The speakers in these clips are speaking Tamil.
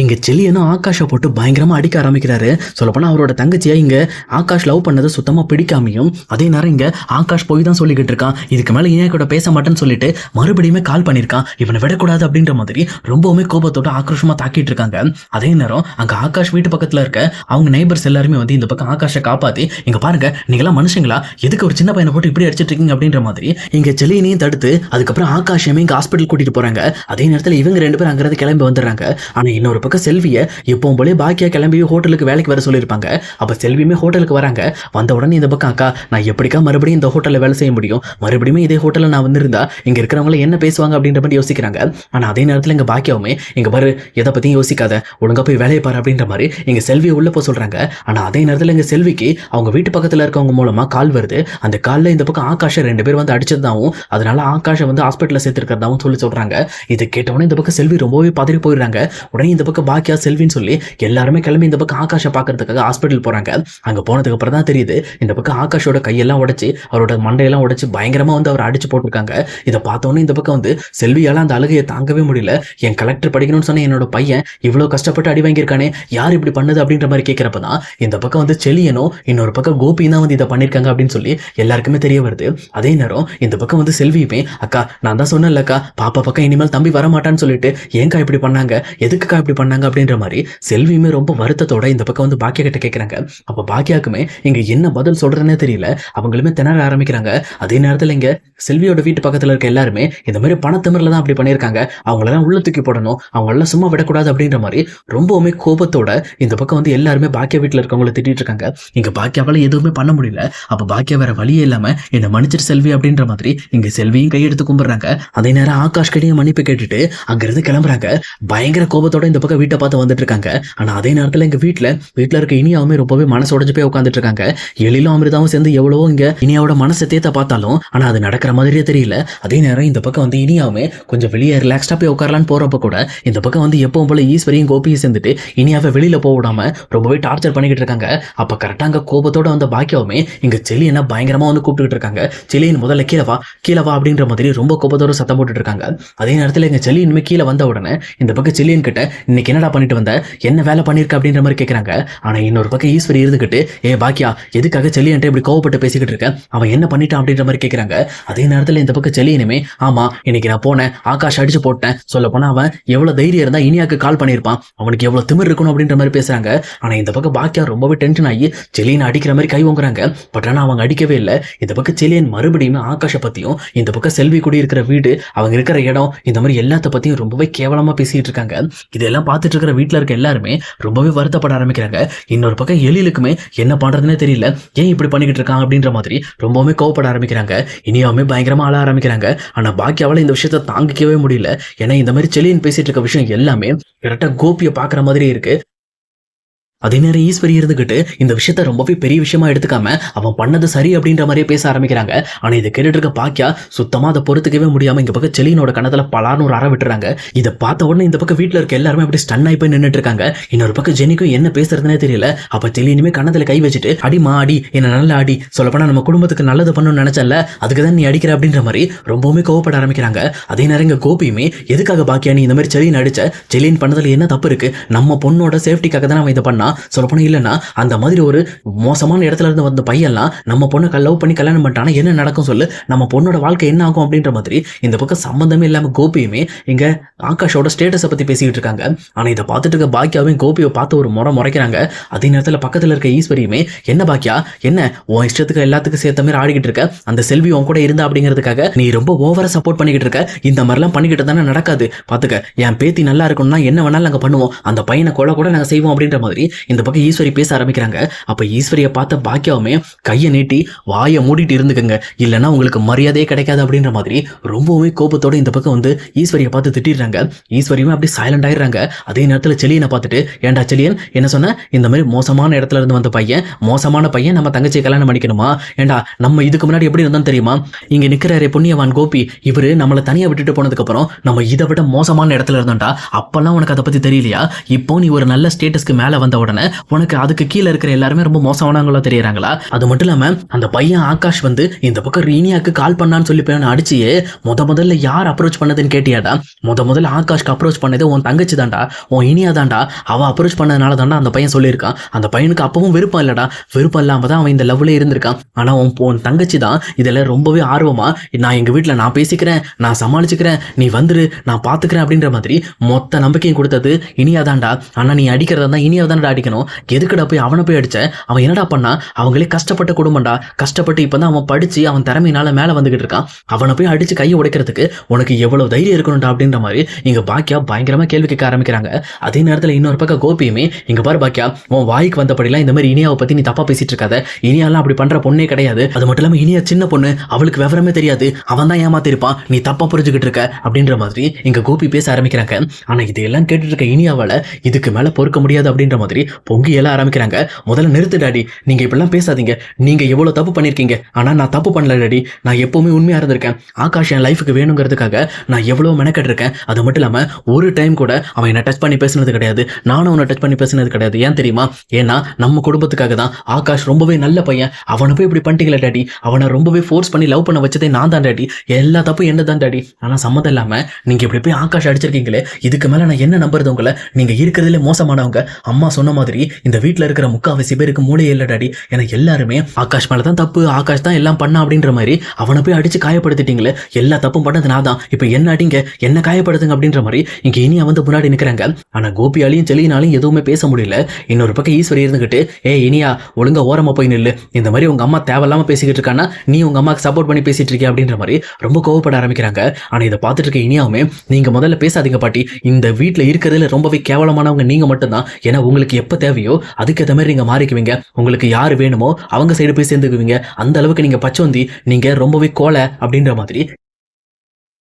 இங்க செல்லியனும் ஆகாஷை போட்டு பயங்கரமா அடிக்க ஆரம்பிக்கிறாரு. சொல்லப்போனா அவரோட தங்கச்சியை இங்க ஆகாஷ் லவ் பண்ணது சுத்தமா பிடிக்காமையும், அதே நேரம் இங்க ஆகாஷ் போய் தான் சொல்லிக்கிட்டு இருக்கான். இதுக்கு மேல ஏன் கூட பேச மாட்டேன்னு சொல்லிட்டு மறுபடியுமே கால் பண்ணியிருக்கான். இவனை விடக்கூடாது அப்படின்ற மாதிரி ரொம்பவுமே கோபத்தோட ஆக்ரோஷமா தாக்கிட்டு இருக்காங்க. அதே நேரம் அங்க ஆகாஷ் வீட்டு பக்கத்துல இருக்க அவங்க நெய்பர்ஸ் எல்லாருமே வந்து இந்த பக்கம் ஆகாஷை காப்பாத்தி, இங்க பாருங்க நீங்களாம் மனுஷங்களா, எதுக்கு ஒரு சின்ன பையனை போட்டு இப்படி அடிச்சிட்டு இருக்கீங்க அப்படின்ற மாதிரி இங்க செல்லியனையும் தடுத்து அதுக்கப்புறம் ஆகாஷையுமே இங்க ஹாஸ்பிட்டல் கூட்டிட்டு போறாங்க. அதே நேரத்தில் இவங்க 2 பேரும் அங்கிருந்து கிளம்பி வந்துடுறாங்க. ஆனா இன்னொரு பக்கம் செல்வியை எப்பவும் போல பாக்கியா கிளம்பி ஹோட்டலுக்கு வேலைக்கு வர சொல்லியிருப்பாங்க. அப்ப செல்வியுமே ஹோட்டலுக்கு வராங்க. வந்த உடனே இந்த பக்கம் அக்கா, நான் எப்படிக்கா மறுபடியும் இந்த ஹோட்டல்ல வேலை செய்ய முடியும், மறுபடியும் இதே ஹோட்டல்ல நான் வந்திருந்தா இங்க இருக்கிறவங்கள என்ன பேசுவாங்க அப்படின்ற மாதிரி யோசிக்கிறாங்க. ஆனா அதே நேரத்தில் இங்க பாக்கியாவுமே இங்க பாரு, எதை பத்தியும் யோசிக்காத, ஒழுங்கா போய் வேலையை பாரு அப்படின்ற மாதிரி இங்க செல்வியை உள்ள போக சொல்றாங்க. ஆனா அதே நேரத்தில் இங்க செல்விக்கு அவங்க வீட்டு பக்கத்துல இருக்கவங்க மூலமா கால் வருது. அந்த கால்ல இந்த பக்கம் ஆகாஷ 2 பேர் வந்து அடிச்சதாவும், அதனால ஆகாஷை வந்து ஹாஸ்பிட்டல்ல சேர்த்திருக்கிறதாவும் சொல்றாங்க. இதை கேட்டவொடனே இந்த பக்கம் செல்வி ரொம்பவே பதறி போயிடுறாங்க. உடனே இந்த பக்கம் பாக்கியா செல்வின்னு சொல்லி எல்லாருமே கிளம்பி இந்த பக்கம் ஆகாஷை பார்க்கறதுக்காக ஹாஸ்பிட்டல் போறாங்க. அங்க போனதுக்கு அப்புறம் தான் தெரியுது இந்த பக்கம் ஆகாஷோட கையெல்லாம் உடைச்சு அவரோட மண்டையெல்லாம் உடைச்சு பயங்கரமா வந்து அவர் அடிச்சு போட்டிருக்காங்க. இதை பார்த்தோன்னே இந்த பக்கம் வந்து செல்வியால அந்த அழுகையை தாங்கவே முடியல. என் கலெக்டர் படிக்கணும்னு சொன்ன என்னோட பையன் இவ்வளவு கஷ்டப்பட்டு அடி வாங்கியிருக்கானே, யார் இப்படி பண்ணது அப்படின்ற மாதிரி கேட்கிறப்பதான் இந்த பக்கம் வந்து செல்லியனும் இன்னொரு பக்கம் கோபியும் தான் வந்து இதை பண்ணிருக்காங்க அப்படின்னு சொல்லி எல்லாருக்குமே தெரிய வருது. அதே நேரம் இந்த பக்கம் வந்து செல்வியுமே, அக்கா நான் தான் சொன்னேன்லக்கா பாப்பா பக்கம் இனிமேல் தம்பி வரமாட்டான்னு சொல்லிட்டு ஏங்கா இப்படி பண்ணாங்க, எதுக்குக்கா இப்படி பண்ணாங்க அப்படின்ற மாதிரி செல்வியுமே ரொம்ப வருத்தத்தோட இந்த பக்கம் வந்து பாக்கியா கிட்ட கேட்கறாங்க. அப்ப பாக்கியாக்குமே இங்க என்ன பதில் சொல்றதுன்னே தெரியல. அவங்களுமே திணற ஆரம்பிக்கிறாங்க. அதே நேரத்தில் இங்க செல்வியோட வீட்டு பக்கத்துல இருக்க எல்லாருமே இந்த மாதிரி பணத்திமிரில தான் அப்படி பண்ணியிருக்காங்க, அவங்களெல்லாம் உள்ள தூக்கி போடணும், அவங்களெல்லாம் சும்மா விடக்கூடாது அப்படின்ற மாதிரி ரொம்பவுமே கோபத்தோட இந்த பக்கம் வந்து எல்லாருமே பாக்கியா வீட்டுல இருக்கவங்களை திட்டிட்டு இருக்காங்க. இங்க பாக்கியாவால எதுவுமே பண்ண முடியல. அப்ப பாக்கியா வேற வழியே இல்லாம என்ன மன்னிச்சிட்டு செல்வி அப்படின்ற மாதிரி இங்க செல்வியும் கையெடுத்து கும்பிடுறாங்க. அதே நேரம் ஆகாஷ் கிட்டையும் மன்னிப்பு கேட்டுட்டு அங்கிருந்து கிளம்புறாங்க. பயங்கர கோபத்தோட இந்த பக்கம் வீட்டை பார்த்து வந்துட்டு இருக்காங்க. ஆனா அதே நேரத்துல எங்க வீட்டுல இருக்க இனியாவுமே ரொம்பவே மனசு உடைஞ்சு போய் உட்காந்துட்டு இருக்காங்க. எழிலும் அமிர்தாவும் சேர்ந்து எவ்வளவோ இங்க இனியாவோட மனசை தேத்த பார்த்தாலும் ஆனா அது நடக்கிற மாதிரியே தெரியல. அதே நேரம் இந்த பக்கம் வந்து இனியாவுமே கொஞ்சம் வெளியே ரிலாக்ஸ்டா போய் உட்காரலான்னு போறப்ப கூட இந்த பக்கம் வந்து எப்பவும் போல ஈஸ்வரியும் கோபியும் சேர்ந்துட்டு இனியாவை வெளியில போக விடாம ரொம்பவே டார்ச்சர் பண்ணிக்கிட்டு இருக்காங்க. அப்ப கரெக்டா அங்க கோபத்தோட வந்த பாக்கியாவுமே இங்க செல்லியனை பயங்கரமா வந்து கூப்பிட்டு இருக்காங்க. செல்லியன் முதல்ல கீழே வா அப்படின்ற மாதிரி ரொம்ப கோபத்தோட சத்தம் போட்டுட்டு இருக்காங்க. அதே நேரத்தில் எங்க செல்லியனுமே கீழே வந்த உடனே இந்த பக்கம் செல்லியன் கிட்ட இன்னைக்கு என்னடா பண்ணிட்டு வந்த, என்ன வேலை பண்ணிருக்க அப்படின்ற மாதிரி கேட்கறாங்க. ஆனா இன்னொரு பக்கம் ஈஸ்வரி இருந்துகிட்டு, ஏ பாக்கியா எதுக்காக செல்லியன்ட்ட இப்படி கோவப்பட்டு பேசிக்கிட்டு இருக்க, அவன் என்ன பண்ணிட்டான் அப்படின்ற மாதிரி கேட்கறாங்க. அதே நேரத்தில் இந்த பக்கம் செல்லியனுமே, ஆமா இன்னைக்கு நான் போனேன், ஆகாஷ் அடிச்சு போட்டேன், சொல்ல போனா அவன் எவ்வளவு தைரியம் இருந்தா இனியாக்கு கால் பண்ணியிருப்பான், அவனுக்கு எவ்வளவு திமிர் இருக்கணும் அப்படின்ற மாதிரி பேசுறாங்க. ஆனா இந்த பக்கம் பாக்கியா ரொம்பவே டென்ஷன் ஆகி செல்லியனை அடிக்கிற மாதிரி கை வாங்குறாங்க. பட் ஆனா அவங்க அடிக்கவே இல்லை. இந்த பக்கம் செல்லியன் மறுபடியும் ஆகாஷை பத்தியும் இந்த பக்கம் செல்வி கூடி இருக்கிற வீடு, அவங்க இருக்கிற இடம், இந்த மாதிரி எல்லாத்த பத்தியும் ரொம்பவே கேவலமா பேசிட்டு இருக்காங்க. இதெல்லாம் பார்த்துட்டு இருக்கிற வீட்டுல இருக்க எல்லாருமே ரொம்பவே வருத்தப்பட ஆரம்பிக்கிறாங்க. இன்னொரு பக்கம் எழிலுக்குமே என்ன பண்றதுன்னே தெரியல, ஏன் இப்படி பண்ணிக்கிட்டு இருக்காங்க அப்படின்ற மாதிரி ரொம்பவுமே கோவப்பட ஆரம்பிக்கிறாங்க. இனியாவுமே பயங்கரமா அழ ஆரம்பிக்கிறாங்க. ஆனா பாக்கியாவால இந்த விஷயத்த தாங்கிக்கவே முடியல. ஏன்னா இந்த மாதிரி செல்லியன் பேசிட்டு இருக்க விஷயம் எல்லாமே கரெக்டா கோபியை பாக்குற மாதிரி இருக்கு. அதே நேரம் ஈஸ்வரி இருந்துகிட்டு இந்த விஷயத்த ரொம்பவே பெரிய விஷயமா எடுத்துக்காம அவன் பண்ணது சரி அப்படின்ற மாதிரியே பேச ஆரம்பிக்கிறாங்க. ஆனா இதை கேட்டுட்டு இருக்க பாக்கியா சுத்தமா அதை பொறுத்துக்கவே முடியாம இங்க பக்கம் செலியனோட கணத்துல பலார்னு ஒரு அற விட்டுறாங்க. இதை பார்த்த உடனே இந்த பக்கம் வீட்டுல இருக்க எல்லாருமே அப்படி ஸ்டன் ஆகி போய் நின்றுட்டு இருக்காங்க. இன்னொரு பக்கம் ஜெனிக்கும் என்ன பேசுறதுனே தெரியல. அப்ப செலியனுமே கணத்துல கை வச்சுட்டு, அடிமா அடி, என்ன நல்லா அடி, சொல்லப்போனா நம்ம குடும்பத்துக்கு நல்லது பண்ணணும்னு நினைச்சல, அதுக்குதான் நீ அடிக்கிற அப்படின்ற மாதிரி ரொம்பவுமே கோவப்பட ஆரம்பிக்கிறாங்க. அதே நேரம் இங்க கோபியுமே, எதுக்காக பாக்கியா நீ இந்த மாதிரி செலியன் அடிச்ச, செலியன் பண்ணதுல என்ன தப்பு இருக்கு, நம்ம பொண்ணோட சேஃப்டிக்காக தான் அவன் இதை பண்ணா, சொல்லப்போனா இல்லைன்னா அந்த மாதிரி ஒரு மோசமான இடத்துல இருந்து வந்த பையன்லாம் நம்ம பொண்ணை லவ் பண்ணி கல்யாணம் பண்ணிட்டானா என்ன நடக்கும் சொல்லு, நம்ம பொண்ணோட வாழ்க்கை என்ன ஆகும் அப்படின்ற மாதிரி இந்த பக்கம் சம்பந்தமே இல்லாம கோபியுமே இங்க ஆகாஷோட ஸ்டேட்டஸை பத்தி பேசிக்கிட்டு இருக்காங்க. ஆனா இதை பார்த்துட்டு இருக்க பாக்கியாவையும் கோபியை பார்த்து ஒரு முறைக்கிறாங்க. அதே நேரத்தில் பக்கத்துல இருக்க ஈஸ்வரியுமே, என்ன பாக்கியா, என்ன உன் இஷ்டத்துக்கு எல்லாத்துக்கும் சேர்த்த மாதிரி ஆடிக்கிட்டு இருக்க, அந்த செல்வி உன் கூட இருந்தா அப்படிங்கிறதுக்காக நீ ரொம்ப ஓவரா சப்போர்ட் பண்ணிக்கிட்டு இருக்க, இந்த மாதிரிலாம் பண்ணிக்கிட்டு தானே நடக்காது, பாத்துக்க என் பேத்தி நல்லா இருக்கணும்னா என்ன வேணாலும் நாங்க பண்ணுவோம், அந்த பையனை கொலை கூட நாங்க செய்வோம் அப்படின்ற மாதிரி இந்த பக்கம் ஈஸ்வரி பேச ஆரம்பிக்கிறாங்க. அப்ப ஈஸ்வரியை பார்த்த பாக்கியாவுமே கையை நீட்டி வாயை மூடிட்டு இருந்துக்கங்க, இல்லைன்னா உங்களுக்கு மரியாதையே கிடைக்காது அப்படின்ற மாதிரி ரொம்பவுமே கோபத்தோட இந்த பக்கம் வந்து ஈஸ்வரியை பார்த்து திட்டிடுறாங்க. ஈஸ்வரியுமே அப்படி சைலண்ட் ஆயிடுறாங்க. அதே நேரத்தில் செலியனை பார்த்துட்டு, ஏண்டா செலியன் என்ன சொன்ன, இந்த மாதிரி மோசமான இடத்துல இருந்து வந்த பையன், மோசமான பையன் நம்ம தங்கச்சியை கல்யாணம் பண்ணிக்கணுமா, ஏண்டா நம்ம இதுக்கு முன்னாடி எப்படி இருந்தாலும் தெரியுமா, இங்க நிக்கிறாரே புண்ணியவான் கோபி, இவரு நம்மளை தனியா விட்டுட்டு போனதுக்கு அப்புறம் நம்ம இதை விட மோசமான இடத்துல இருந்தோம்டா, அப்பெல்லாம் உனக்கு அதை பத்தி தெரியலையா, இப்போ நீ ஒரு நல்ல ஸ்டேட்டஸ்க்கு மேல வந்த உடனே உடனே உனக்கு அதுக்கு கீழே இருக்கிற எல்லாருமே ரொம்ப மோசமானவங்களா தெரியறாங்களா? அது மட்டும் இல்லாம அந்த பையன் ஆகாஷ் வந்து இந்த பக்கம் இனியாக்கு கால் பண்ணான்னு சொல்லி போய் அடிச்சியே முதல்ல யார் அப்ரோச் பண்ணதுன்னு கேட்டியாடா? முதல்ல ஆகாஷ்க்கு அப்ரோச் பண்ணது உன் தங்கச்சி தான்டா, உன் இனியா தான்டா. அவ அப்ரோச் பண்ணதுனால தான்டா அந்த பையன் சொல்லியிருக்கான். அந்த பையனுக்கு அப்பவும் விருப்பம் இல்லடா, விருப்பம் இல்லாம தான் அவன் இந்த லவ்ல இருந்திருக்கான். ஆனா உன் தங்கச்சி தான் இதுல ரொம்பவே ஆர்வமா, நான் எங்க வீட்டுல நான் பேசிக்கிறேன், நான் சமாளிச்சுக்கிறேன், நீ வந்துரு, நான் பாத்துக்கிறேன் அப்படின்ற மாதிரி மொத்த நம்பிக்கையும் கொடுத்தது இனியா தான்டா. ஆனா நீ அடிக்கிறதா தான் இனியா தான்டா அடிக்கணும். எதுக்குடா போய் அவனை போய் அடிச்ச? அவன் என்னடா பண்ணா? அவங்களே கஷ்டப்பட்ட குடும்பம்டா, கஷ்டப்பட்டு இப்பதான் அவன் படிச்சு அவன் திறமையினால மேல வந்துகிட்டு இருக்கான். அவனை போய் அடிச்சு கையை உடைக்கிறதுக்கு உனக்கு எவ்வளவு தைரியம் இருக்கணும்டா அப்படின்ற மாதிரி இங்க பாக்கியா பயங்கரமா கேள்வி கேட்க ஆரம்பிக்கிறாங்க. அதே நேரத்துல இன்னொரு பக்கம் கோபியுமே, இங்க பாரு பாக்கியா, உன் வாய்க்கு வந்தபடிலாம் இந்த மாதிரி இனியாவை பத்தி நீ தப்பா பேசிட்டு இருக்காத. இனியாலாம் அப்படி பண்ற பொண்ணே கிடையாது. அது மட்டும் இல்லாம இனியா சின்ன பொண்ணு, அவளுக்கு விவரமே தெரியாது, அவன் தான் ஏமாத்திருப்பான், நீ தப்பா புரிஞ்சுக்கிட்டு இருக்க அப்படின்ற மாதிரி இங்க கோபி பேச ஆரம்பிக்கிறாங்க. ஆனா இதையெல்லாம் கேட்டுட்டு இருக்க இனியாவால இதுக்கு மேல பொறுக்க முடியாது அப்படின்ற மாதிரி பொங்கி எல்லாம் ஆரம்பிக்கிறாங்க. முதல்ல நிறுத்து டாடி, நீங்க இப்படிலாம் பேசாதீங்க, நீங்க எவ்வளவு தப்பு பண்ணிருக்கீங்க, ஆனா நான் தப்பு பண்ணல டாடி, நான் எப்பவுமே உண்மையா இருந்திருக்கேன். ஆகாஷ் என் லைஃபுக்கு வேணுங்கிறதுக்காக நான் எவ்வளவு மெனக்கெட்டு இருக்கேன். அது மட்டும் இல்லாம ஒரு டைம் கூட அவன் என்ன டச் பண்ணி பேசினது கிடையாது, நானும் அவனை டச் பண்ணி பேசினது கிடையாது. ஏன் தெரியுமா? ஏன்னா நம்ம குடும்பத்துக்காக தான். ஆகாஷ் ரொம்பவே நல்ல பையன், அவனை போய் இப்படி பண்ணிட்டீங்களா டாடி, அவனை ரொம்பவே ஃபோர்ஸ் பண்ணி லவ் பண்ண வச்சதே நான் தான் டாடி, எல்லா தப்பும் என்ன தான் டாடி. ஆனா சம்மதம் இல்லாம நீங்க இப்படி போய் ஆகாஷ் அடிச்சிருக்கீங்களே, இதுக்கு மேல நான் என்ன நம்புறது உங்களை? நீங்க இருக்கிறதுல மோசமானவங்க. அம்மா சொன்ன மாதிரி இந்த வீட்டுல இருக்கிற முக்காவாசி பேருக்கு மூளையே இல்ல டாடி. எனக்கு எல்லாருமே ஆகாஷ் மேலதான் தப்பு, ஆகாஷ் தான் எல்லாம் பண்ணா அப்படின்ற மாதிரி அவனை போய் அடிச்சு காயப்படுத்திட்டீங்களே, எல்லா தப்பும் பண்ணது நான் தான், இப்ப என்ன அடிங்க, என்ன காயப்படுத்துங்க அப்படின்ற மாதிரி இங்க இனியா வந்து முன்னாடி நிக்கிறாங்க. ஆனா கோபியாலையும் செலியினாலையும் எதுவுமே பேச முடியல. இன்னொரு பக்கம் ஈஸ்வரி இருந்துகிட்டு, இனியா ஒழுங்கா ஓரமா போய் நில்லு, இந்த மாதிரி உங்க அம்மா தேவையில்லாம பேசிக்கிட்டு இருக்கானா, நீ உங்க அம்மாக்கு சப்போர்ட் பண்ணி பேசிட்டு இருக்கிய அப்படின்ற மாதிரி ரொம்ப கோவப்பட ஆரம்பிக்கிறாங்க. ஆனா இதை பார்த்துட்டு இருக்க இனியாவுமே, நீங்க முதல்ல பேசாதீங்க பாட்டி, இந்த வீட்டுல இருக்கிறதுல ரொம்பவே கேவலமானவங்க நீங்க மட்டும்தான். ஏன்னா உங்களுக்கு எப்ப தேவையோ அதுக்கேற்ற மாதிரி நீங்க மாறிக்குவீங்க, உங்களுக்கு யாரு வேணுமோ அவங்க சைடு போய் சேர்ந்துக்குவீங்க, அந்த அளவுக்கு நீங்க பச்சோந்தி, நீங்க ரொம்பவே கோலை அப்படின்ற மாதிரி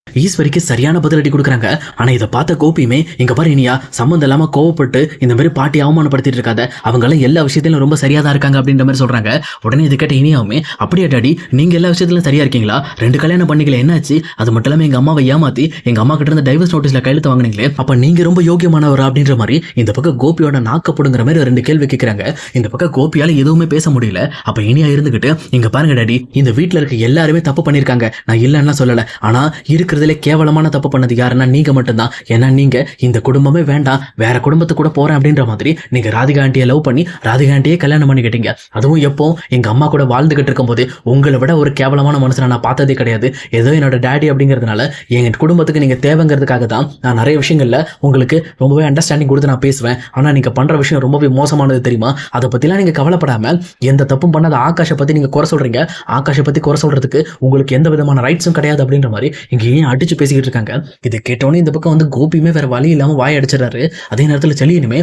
ஈஸ்வரிக்கு சரியான பதிலடி கொடுக்குறாங்க. ஆனா இதை பார்த்த கோபியுமே, இங்க பாரு இனியா, சம்மந்தம் இல்லாம கோவப்பட்டு இந்த மாதிரி பாட்டி அவமானப்படுத்திட்டு இருக்காத, அவங்க எல்லாம் எல்லா விஷயத்திலும் ரொம்ப சரியா தான் இருக்காங்க அப்படின்ற மாதிரி சொல்றாங்க. உடனே இது கேட்ட இனியாவுமே, அப்படியே டாடி, நீங்க எல்லா விஷயத்திலும் சரியா இருக்கீங்களா? 2 கல்யாணம் பண்ணிக்கல, என்னாச்சு? அது மட்டும் இல்லாம எங்க அம்மாவை ஏமாத்தி எங்க அம்மா கிட்ட இருந்து டைவர்ஸ் நோட்டீஸ்ல கையெழுத்து வாங்கினீங்களே, அப்ப நீங்க ரொம்ப யோகியமானவரா அப்படின்ற மாதிரி இந்த பக்கம் கோபியோட நாக்கப்படுங்கிற மாதிரி 2 கேள்வி கேட்கிறாங்க. இந்த பக்கம் கோபியால எதுவுமே பேச முடியல. அப்ப இனியா இருந்துகிட்டு, இங்க பாருங்க டாடி, இந்த வீட்டுல இருக்க எல்லாருமே தப்பு பண்ணிருக்காங்க, நான் இல்லைன்னா சொல்லல, ஆனா இருக்கிறதுல கேவலமான தப்பு பண்ணது யாருன்னா நீங்க மட்டும்தான். ஏன்னா நீங்க இந்த குடும்பமே வேண்டாம், வேற குடும்பத்து கூட போறேன் அப்படின்ற மாதிரி நீங்க ராதிகா ஆண்டியை லவ் பண்ணி ராதிகா ஆண்டியே கல்யாணம் பண்ணிக்கிட்டீங்க. அதுவும் எப்போ எங்க அம்மா கூட வாழ்ந்துகிட்டு இருக்கும் போது. உங்களை விட ஒரு கேவலமான மனுஷனை நான் பார்த்ததே கிடையாது. ஏதோ என்னோட டேடி அப்படிங்கிறதுனால எங்க குடும்பத்துக்கு நீங்க தேவைங்கிறதுக்காக தான் நான் நிறைய விஷயங்கள்ல உங்களுக்கு ரொம்பவே அண்டர்ஸ்டாண்டிங் கொடுத்து நான் பேசுவேன். ஆனா நீங்க பண்ற விஷயம் ரொம்பவே மோசமானது தெரியுமா? அதை பத்திலாம் நீங்க கவலைப்படாம எந்த தப்பும் பண்ணாத ஆகாஷை பத்தி நீங்க குறை சொல்றீங்க. ஆகாஷை பத்தி குறை சொல்றதுக்கு உங்களுக்கு எந்த விதமான ரைட்ஸும் கிடையாது அப்படின்ற மாதிரி இங்க ஏன் அடிச்சு பேசிக்கிட்டு இருக்காங்க. இது கேட்டோன்னே இந்த பக்கம் வந்து கோபியுமே வேற வழி இல்லாம வாய் அடிச்சிடறாரு. அதே நேரத்தில் செலியனுமே,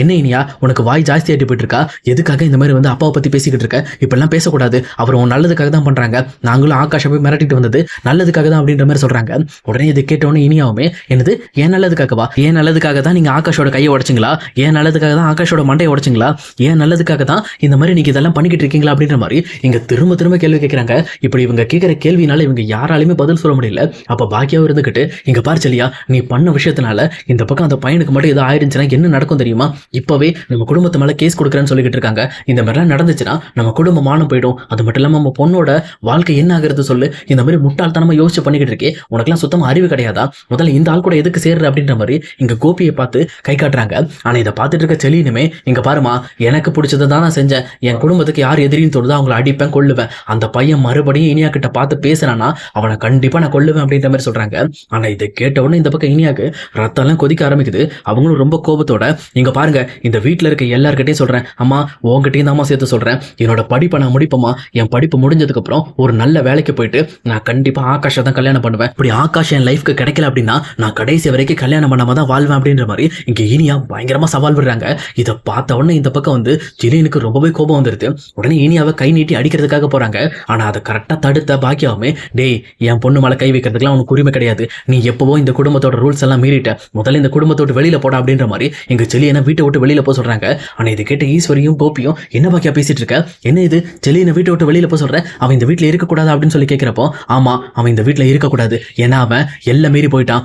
என்ன இனியா, உனக்கு வாய் ஜாஸ்தி ஆட்டி போயிட்டு இருக்கா? எதுக்காக இந்த மாதிரி வந்து அப்பாவை பத்தி பேசிக்கிட்டு இருக்க? இப்பெல்லாம் பேசக்கூடாது, அவர் உன் நல்லதுக்காக தான் பண்றாங்க, நாங்களும் ஆகாஷை போய் மிரட்டிட்டு வந்தது நல்லதுக்காக தான் அப்படின்ற மாதிரி சொல்றாங்க. உடனே இது கேட்டோன்னே இனியாவுமே, என்னது ஏன் நல்லதுக்காகவா? ஏன் நல்லதுக்காக தான் நீங்க ஆகாஷோட கையை உடைச்சிங்களா? ஏன் நல்லதுக்காக தான் ஆகாஷோட மண்டையை உடைச்சிங்களா? ஏன் நல்லதுக்காக தான் இந்த மாதிரி நீங்க இதெல்லாம் பண்ணிக்கிட்டு இருக்கீங்களா அப்படின்ற மாதிரி இங்க திரும்ப திரும்ப கேள்வி கேட்கிறாங்க. இப்படி இவங்க கேட்கிற கேள்வினால இவங்க யாராலுமே பதில் சொல்ல முடியல. அப்ப பாக்கியாவும் இருந்துகிட்டு, இங்க பாரு செலியா, நீ பண்ண விஷயத்தினால இந்த பக்கம் அந்த பையனுக்கு மட்டும் ஏதோ ஆயிருந்துச்சுன்னா என்ன நடக்கும் தெரியுமா? இப்பவே நம்ம குடும்பத்து மேல கேஸ் கொடுக்குறேன்னு சொல்லிக்கிட்டு இருக்காங்க. இந்த மாதிரிலாம் நடந்துச்சுன்னா நம்ம குடும்பம் மானம் போயிடும். அது மட்டும் இல்லாம நம்ம பொண்ணோட வாழ்க்கை என்ன ஆகுறது சொல்லு? இந்த மாதிரி முட்டாள்தனமா யோசிச்சு பண்ணிக்கிட்டு இருக்கே, உனக்கெல்லாம் சுத்தமா அறிவு கிடையாதா? முதல்ல இந்த ஆள் கூட எதுக்கு சேர்ற அப்படின்ற மாதிரி இங்க கோபியை பார்த்து கை காட்டுறாங்க. ஆனா இதை பார்த்துட்டு இருக்க செலினுமே, இங்க பாருமா, எனக்கு பிடிச்சதை தான் நான் செஞ்சேன், என் குடும்பத்துக்கு யார் எதிரின்னு தோணுதோ அவங்களை அடிப்பேன், கொல்லுவேன். அந்த பையன் மறுபடியும் இனியா கிட்ட பார்த்து பேசுறானா அவனை கண்டிப்பா நான் கொல்லுவேன் அப்படின்ற மாதிரி சொல்றாங்க. ஆனா இதை கேட்ட உடனே இந்த பக்கம் இனியாக்கு ரத்தம் எல்லாம் கொதிக்க ஆரம்பிக்குது. அவங்களும் ரொம்ப கோபத்தோட, இங்க பாருங்க, இந்த வீட்டுல இருக்க எல்லார்கிட்டையும் சொல்றேன், அம்மா உங்ககிட்டயும் தான் சேர்த்து சொல்றேன், என்னோட படிப்பை நான் முடிப்போமா, என் படிப்பு முடிஞ்சதுக்கு அப்புறம் ஒரு நல்ல வேலைக்கு போயிட்டு நான் கண்டிப்பா ஆகாஷை தான் கல்யாணம் பண்ணுவேன். இப்படி ஆகாஷ் என் லைஃப்க்கு கிடைக்கல அப்படின்னா நான் கடைசி வரைக்கும் கல்யாணம் பண்ணாம தான் வாழ்வேன் அப்படின்ற மாதிரி இங்க இனியா பயங்கரமா சவால் விடுறாங்க. இதை பார்த்த உடனே இந்த பக்கம் வந்து ஜிலினுக்கு ரொம்பவே கோபம் வந்துருது. உடனே இனியாவை கை நீட்டி அடிக்கிறதுக்காக போறாங்க. ஆனா அதை கரெக்டா தடுத்த பாக்கியாவுமே, டேய், என் பொண்ணு மேல கை வைக்கிறதுக்குலாம் உனக்கு உரிமை கிடையாது, நீ எப்பவோ இந்த குடும்பத்தோட ரூல்ஸ் எல்லாம் மீறிட்ட, முதல்ல இந்த குடும்பத்தோட வெளியில போட அப்படின்ற மாதிரி எங்க செலியனை வீட்டை விட்டு வெளியில போக சொல்றாங்க. ஆனா இது கேட்ட ஈஸ்வரியும் கோபியும், என்ன பாக்கியா பேசிட்டு இருக்க, என்ன இது, செலியனை வீட்டை விட்டு வெளியில போக சொல்ற, அவன் இந்த வீட்டுல இருக்கக்கூடாது அப்படின்னு சொல்லி கேட்கிறப்போ, ஆமா அவன் இந்த வீட்டுல இருக்கக்கூடாது, ஏன்னா அவன் எல்லாம் மீறி போயிட்டான்,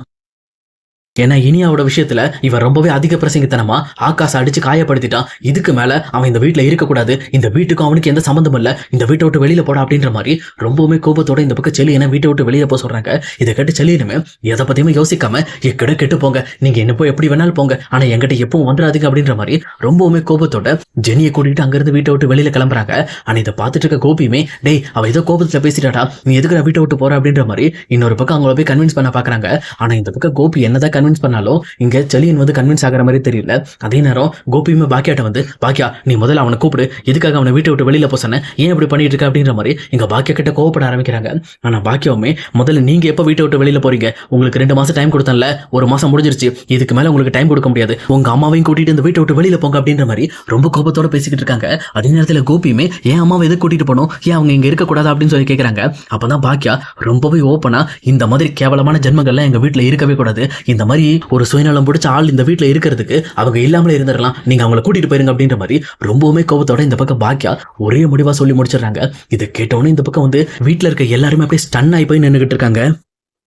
ஏன்னா இனியாவோட விஷயத்துல இவன் ரொம்பவே அதிக பிரசங்கித்தனமா ஆகாஷ் அடிச்சு காயப்படுத்திட்டான். இதுக்கு மேல அவன் இந்த வீட்டுல இருக்கக்கூடாது, இந்த வீட்டுக்கும் அவனுக்கு எந்த சம்பந்தம் இல்ல, இந்த வீட்டை விட்டு வெளியில போட அப்படின்ற மாதிரி ரொம்பவுமே கோபத்தோட இந்த பக்கம் செலியனை வீட்டை விட்டு வெளியில போக சொல்றாங்க. இதை கேட்டு செலியனுமே எதை பத்தியுமே யோசிக்காம எக்கட கெட்டு போங்க, நீங்க என்ன போய் எப்படி வேணாலும் போங்க, ஆனா என்கிட்ட எப்பவும் வந்துடாதீங்க அப்படின்ற மாதிரி ரொம்பவுமே கோபத்தோட ஜெனியை கூட்டிட்டு அங்கிருந்து வீட்டை விட்டு வெளியில கிளம்புறாங்க. ஆனா இதை பார்த்துட்டு இருக்க கோபியுமே டேய் அவ ஏதோ கோபத்துல பேசிட்டாடா, நீ எதுக்கு வீட்டை விட்டு போற அப்படின்ற மாதிரி இன்னொரு பக்கம் அவங்கள போய் கன்வின்ஸ் பண்ண பாக்குறாங்க. ஆனா இந்த பக்கம் கோபி என்னதான் கன்வின்ஸ் பண்ணாலும் இங்க செலியன் வந்து கன்வின்ஸ் ஆகிற மாதிரி தெரியல. அதே நேரம் கோபியுமே பாக்கியாட்ட வந்து பாக்கியா நீ முதல்ல அவனை கூப்பிடு, எதுக்காக அவனை வீட்டை விட்டு வெளியில போசன, ஏன் இப்படி பண்ணிட்டு இருக்க அப்படின்ற மாதிரி இங்க பாக்கியா கிட்ட கோவப்பட ஆரம்பிக்கிறாங்க. ஆனா பாக்கியாவுமே முதல்ல நீங்க எப்ப வீட்டை விட்டு வெளியில போறீங்க, உங்களுக்கு 2 மாசம் டைம் கொடுத்தேன்ல, 1 மாசம் முடிஞ்சிருச்சு, இதுக்கு மேல உங்களுக்கு டைம் கொடுக்க முடியாது, உங்க அம்மாவையும் கூட்டிட்டு இந்த வீட்டை விட்டு வெளியில போங்க அப்படின்ற மாதிரி ரொம்ப கோபத்தோட பேசிக்கிட்டு இருக்காங்க. அதே நேரத்தில் கோபியுமே என் அம்மாவை எது கூட்டிட்டு போனோம், ஏன் அவங்க இங்க இருக்கக்கூடாது அப்படின்னு சொல்லி கேட்கறாங்க. அப்பதான் பாக்கியா ரொம்பவே ஓப்பனா இந்த மாதிரி கேவலமான ஜென்மங்கள்லாம் எங்க வீட்டுல இருக்கவே கூடாது, இந்த மாதிரி ஒரு சுயநலம் பிடிச்ச ஆள் இந்த வீட்டுல இருக்கிறதுக்கு அவங்க இல்லாமலே இருந்துடலாம், நீங்க அவங்களை கூட்டிட்டு போயிருங்க அப்படின்ற மாதிரி ரொம்பவுமே கோபத்தோட இந்த பக்கம் பாக்கியா ஒரே முடிவா சொல்லி முடிச்சிடறாங்க. இதை கேட்டோன்னே இந்த பக்கம் வந்து வீட்டுல இருக்க எல்லாருமே அப்படியே ஸ்டன் ஆகி போய் நின்றுகிட்டு இருக்காங்க.